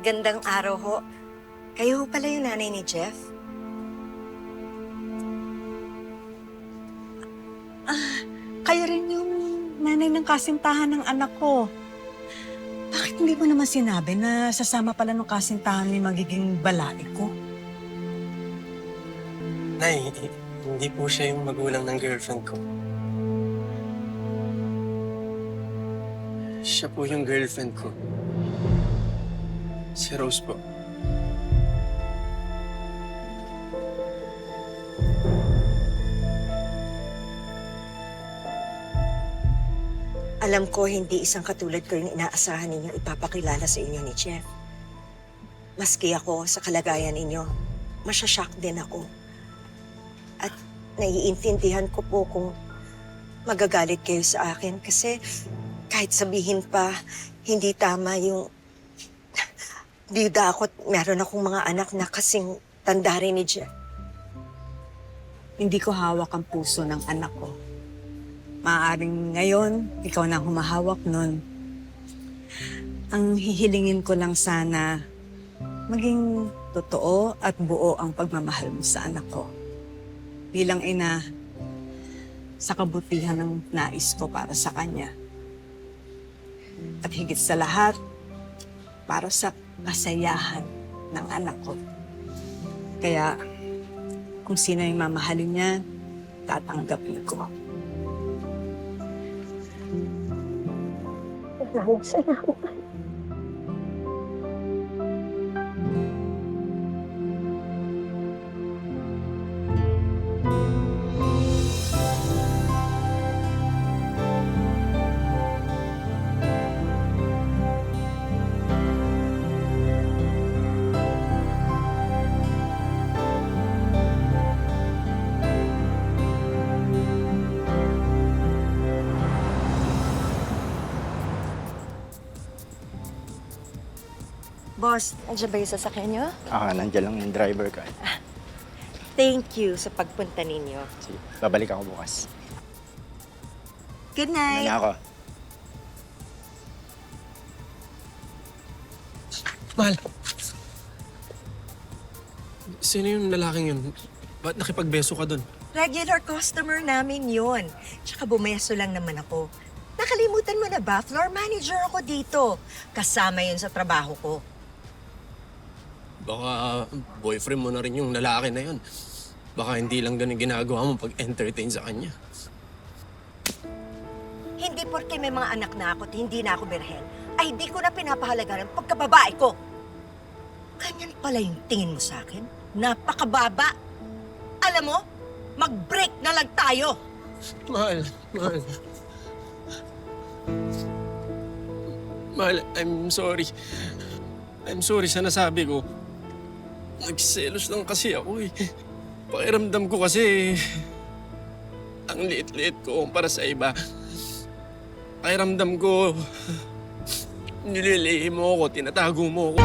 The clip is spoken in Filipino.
Magandang araw ho. Kayo ho pala yung nanay ni Jeff? Kayo rin yung nanay ng kasintahan ng anak ko. Bakit hindi mo naman sinabi na sasama pala ng kasintahan ni magiging babae ko? Nay, hindi po siya yung magulang ng girlfriend ko. Siya po yung girlfriend ko. Si Rose po. Alam ko hindi isang katulad ko yung inaasahan ninyo ipapakilala sa inyo ni Jeff. Maski ako sa kalagayan ninyo, masyashock din ako. At naiintindihan ko po kung magagalit kayo sa akin kasi kahit sabihin pa hindi tama yung biyuda ako at meron akong mga anak na kasing tanda rin ni Jeff. Hindi ko hawak ang puso ng anak ko. Maaaring ngayon, ikaw na ang humahawak nun. Ang hihilingin ko lang sana, maging totoo at buo ang pagmamahal mo sa anak ko. Bilang ina, sa kabutihan ng nais ko para sa kanya. At higit sa lahat, para sa kasayahan ng anak ko. Kaya, kung sino yung mamahalin niya, tatanggapin ko. Salamat. Boss, andiyan ba yung sasakyan niyo? Nandiyan lang yung driver ka. Thank you sa pagpunta ninyo. Sige, babalik ako bukas. Good Ano night. na ako? Mahal. Sino yung lalaking yun? Ba't nakipagbeso ka dun? Regular customer namin yun. Tsaka bumeso lang naman ako. Nakalimutan mo na ba? Floor manager ako dito. Kasama yun sa trabaho ko. Baka boyfriend mo na rin yung lalaki na yun. Baka hindi lang ganun ginagawa mo pag-entertain sa kanya. Hindi porke may mga anak na ako at hindi na ako birhen, ay di ko na pinapahalaga ng pagkababae ko. Ganyan pala yung tingin mo sa akin? Napakababa. Alam mo, mag-break na lang tayo. Mahal. Mahal, I'm sorry. I'm sorry sa nasabi ko. Nagselos lang kasi ako eh. Pakiramdam ko kasi ang liit-liit ko para sa iba. Pakiramdam ko nililihim mo ako, tinatago mo ako.